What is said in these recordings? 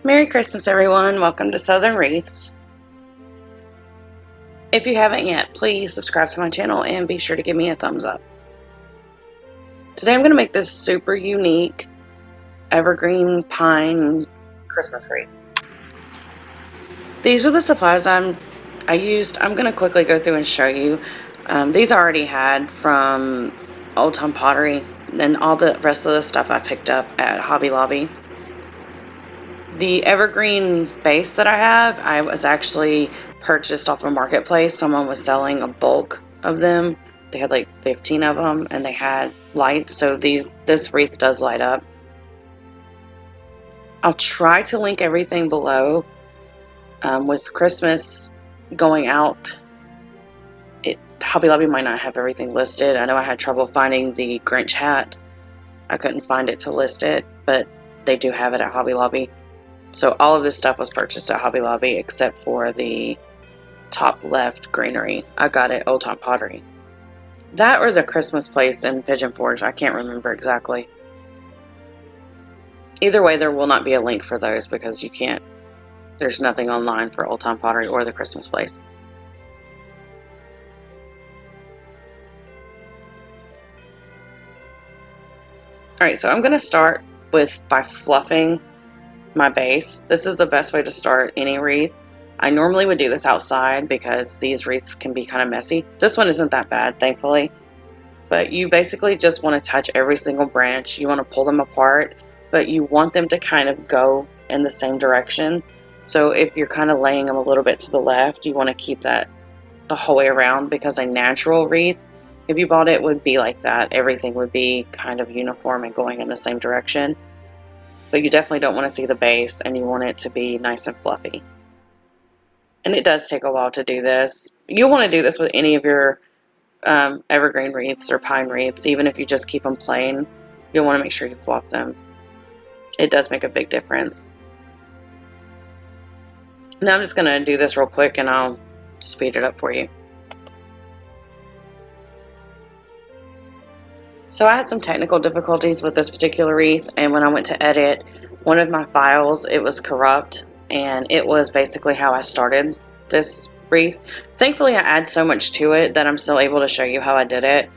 Merry Christmas, everyone. Welcome to Southern Wreaths. If you haven't yet, please subscribe to my channel and be sure to give me a thumbs up. Today I'm going to make this super unique evergreen pine Christmas wreath. These are the supplies I used. I'm going to quickly go through and show you. These I already had from Old Time Pottery, and all the rest of the stuff I picked up at Hobby Lobby. The evergreen base that I was actually purchased off a marketplace. Someone was selling a bulk of them. They had like 15 of them, and they had lights, so this wreath does light up. I'll try to link everything below. With Christmas going out, Hobby Lobby might not have everything listed. I know I had trouble finding the Grinch hat. I couldn't find it to list it, but they do have it at Hobby Lobby. So all of this stuff was purchased at Hobby Lobby except for the top left greenery. I got it at Old Time Pottery. That or the Christmas place in Pigeon Forge. I can't remember exactly. Either way, there will not be a link for those because you can't. There's nothing online for Old Time Pottery or the Christmas place. Alright, so I'm going to start by fluffing my base. This is the best way to start any wreath. I normally would do this outside because these wreaths can be kind of messy. This one isn't that bad, thankfully. But you basically just want to touch every single branch. You want to pull them apart, but you want them to kind of go in the same direction. So if you're kind of laying them a little bit to the left, you want to keep that the whole way around, because a natural wreath, if you bought it, would be like that. Everything would be kind of uniform and going in the same direction. But you definitely don't want to see the base, and you want it to be nice and fluffy. And it does take a while to do this. You'll want to do this with any of your evergreen wreaths or pine wreaths. Even if you just keep them plain, you'll want to make sure you fluff them. It does make a big difference. Now I'm just going to do this real quick and I'll speed it up for you. So I had some technical difficulties with this particular wreath, and when I went to edit one of my files, it was corrupt, and it was basically how I started this wreath. Thankfully, I add so much to it that I'm still able to show you how I did it.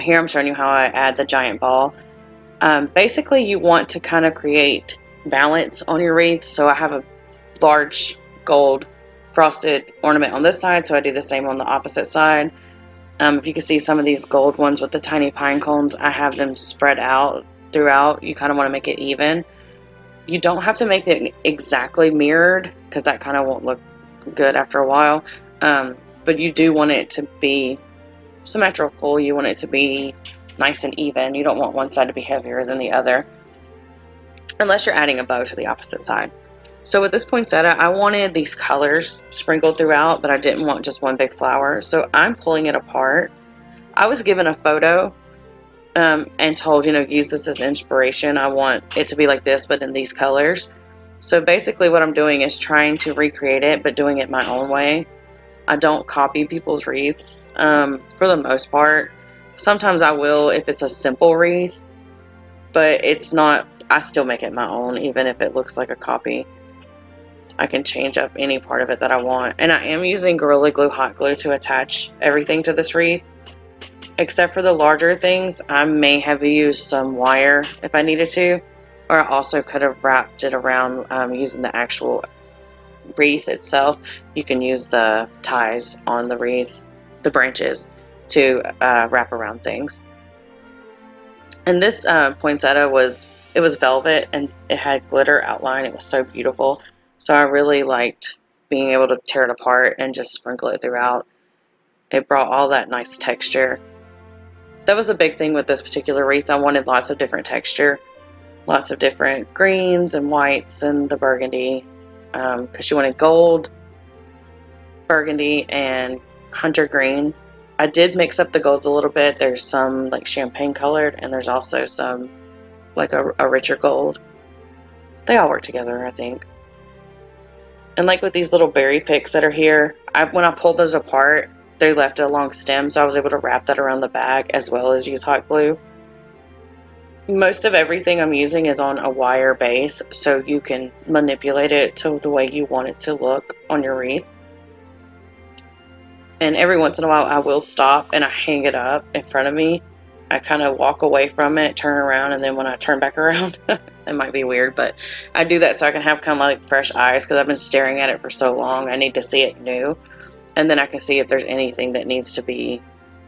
Here I'm showing you how I add the giant ball. Basically, you want to kind of create balance on your wreath. So I have a large gold frosted ornament on this side, so I do the same on the opposite side. If you can see some of these gold ones with the tiny pine cones, I have them spread out throughout. You kind of want to make it even. You don't have to make it exactly mirrored, because that kind of won't look good after a while. But you do want it to be symmetrical. You want it to be nice and even. You don't want one side to be heavier than the other, unless you're adding a bow to the opposite side. So with this poinsettia, I wanted these colors sprinkled throughout, but I didn't want just one big flower. So I'm pulling it apart. I was given a photo and told, use this as inspiration. I want it to be like this, but in these colors. So basically what I'm doing is trying to recreate it, but doing it my own way. I don't copy people's wreaths for the most part. Sometimes I will if it's a simple wreath, but it's not. I still make it my own, even if it looks like a copy. I can change up any part of it that I want. And I am using Gorilla Glue hot glue to attach everything to this wreath. Except for the larger things, I may have used some wire if I needed to. Or I also could have wrapped it around using the actual wreath itself. You can use the ties on the wreath, the branches, to wrap around things. And this poinsettia was velvet, and it had glitter outline. It was so beautiful. So I really liked being able to tear it apart and just sprinkle it throughout. It brought all that nice texture. That was a big thing with this particular wreath. I wanted lots of different texture, lots of different greens and whites and the burgundy, because she wanted gold, burgundy, and hunter green. I did mix up the golds a little bit. There's some like champagne colored, and there's also some like a richer gold. They all work together, I think. And like with these little berry picks that are here, when I pulled those apart, they left a long stem, so I was able to wrap that around the back as well as use hot glue. Most of everything I'm using is on a wire base, so you can manipulate it to the way you want it to look on your wreath. And every once in a while I will stop and I hang it up in front of me. I kind of walk away from it, turn around, and then when I turn back around, it might be weird, but I do that so I can have kind of like fresh eyes, because I've been staring at it for so long. I need to see it new, and then I can see if there's anything that needs to be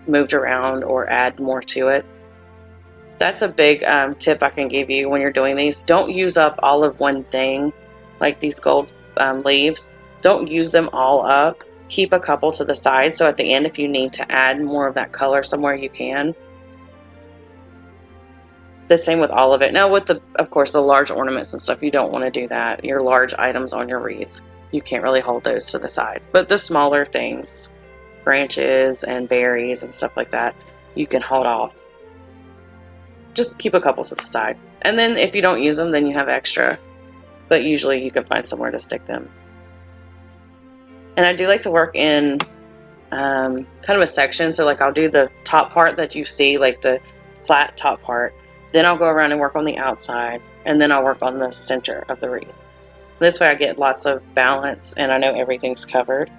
moved around or add more to it. That's a big tip I can give you when you're doing these. Don't use up all of one thing, like these gold leaves. Don't use them all up. Keep a couple to the side, so at the end, if you need to add more of that color somewhere, you can. The same with all of it. Now with of course, the large ornaments and stuff, you don't want to do that. Your large items on your wreath, you can't really hold those to the side. But the smaller things, branches and berries and stuff like that, you can hold off. Just keep a couple to the side. And then if you don't use them, then you have extra. But usually you can find somewhere to stick them. And I do like to work in kind of a section. So like I'll do the top part that you see, like the flat top part. Then I'll go around and work on the outside. And then I'll work on the center of the wreath. This way I get lots of balance and I know everything's covered.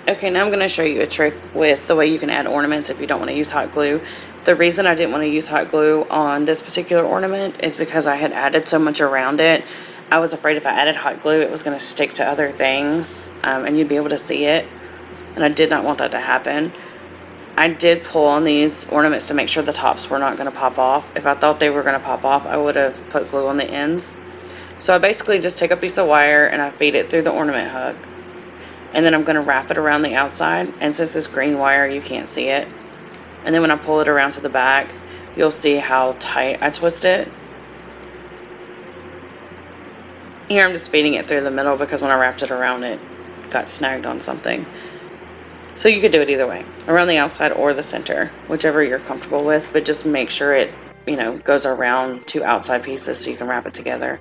Okay, now I'm going to show you a trick with the way you can add ornaments if you don't want to use hot glue. The reason I didn't want to use hot glue on this particular ornament is because I had added so much around it. I was afraid if I added hot glue it was going to stick to other things and you'd be able to see it. And I did not want that to happen. I did pull on these ornaments to make sure the tops were not going to pop off. If I thought they were going to pop off, I would have put glue on the ends. So I basically just take a piece of wire and I feed it through the ornament hook. And then I'm going to wrap it around the outside. And since it's green wire, you can't see it. And then when I pull it around to the back, you'll see how tight I twist it. Here I'm just feeding it through the middle because when I wrapped it around, it got snagged on something. So you could do it either way, around the outside or the center, whichever you're comfortable with. But just make sure it, goes around two outside pieces so you can wrap it together.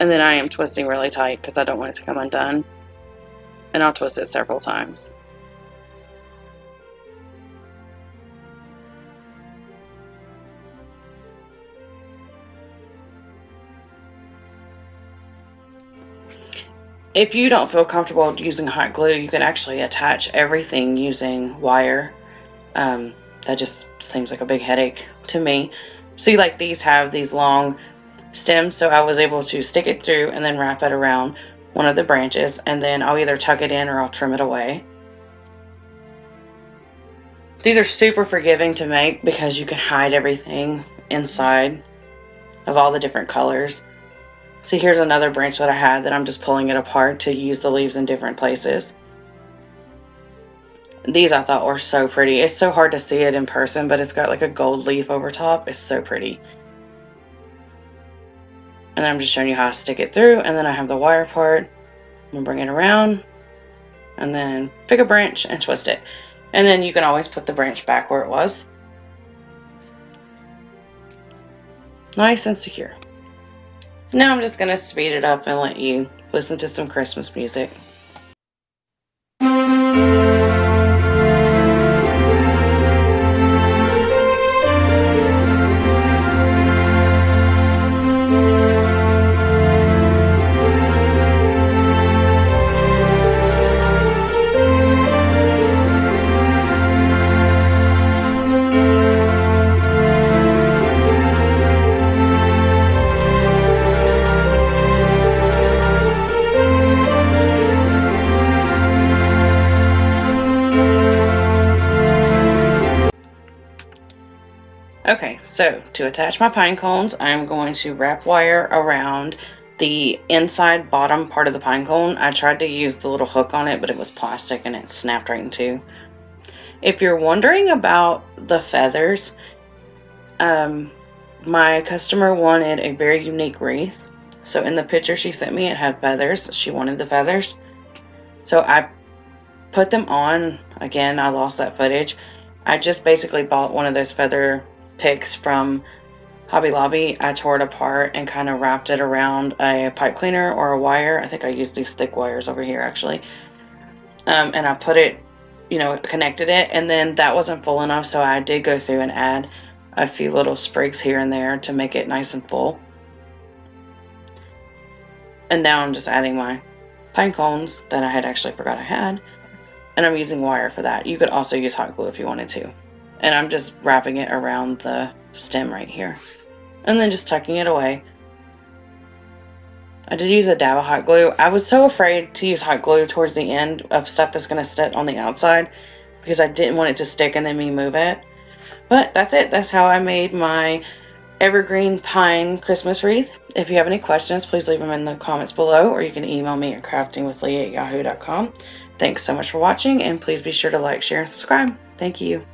And then I am twisting really tight because I don't want it to come undone. And I'll twist it several times. If you don't feel comfortable using hot glue, you can actually attach everything using wire. That just seems like a big headache to me. See, like these have these long stems, so I was able to stick it through and then wrap it around one of the branches, and then I'll either tuck it in or I'll trim it away. These are super forgiving to make because you can hide everything inside of all the different colors. See, here's another branch that I had that I'm just pulling it apart to use the leaves in different places. These I thought were so pretty. It's so hard to see it in person, but it's got like a gold leaf over top. It's so pretty. And I'm just showing you how I stick it through, and then I have the wire part. I'm going to bring it around, and then pick a branch and twist it. And then you can always put the branch back where it was. Nice and secure. Now I'm just going to speed it up and let you listen to some Christmas music. Okay, so to attach my pine cones, I'm going to wrap wire around the inside bottom part of the pine cone. I tried to use the little hook on it, but it was plastic and it snapped right in two. If you're wondering about the feathers, my customer wanted a very unique wreath. So in the picture she sent me, it had feathers. She wanted the feathers. So I put them on. Again, I lost that footage. I just basically bought one of those feather picks from Hobby Lobby. I tore it apart and kind of wrapped it around a pipe cleaner or a wire. I think I used these thick wires over here actually. and I put it, you know, connected it, and then that wasn't full enough, so I did go through and add a few little sprigs here and there to make it nice and full. And now I'm just adding my pine cones that I had actually forgot I had, and I'm using wire for that. You could also use hot glue if you wanted to. And I'm just wrapping it around the stem right here, and then just tucking it away. I did use a dab of hot glue. I was so afraid to use hot glue towards the end of stuff that's going to sit on the outside because I didn't want it to stick and then me move it. But that's it. That's how I made my evergreen pine Christmas wreath. If you have any questions, please leave them in the comments below, or you can email me at craftingwithlee@yahoo.com. Thanks so much for watching, and please be sure to like, share, and subscribe. Thank you.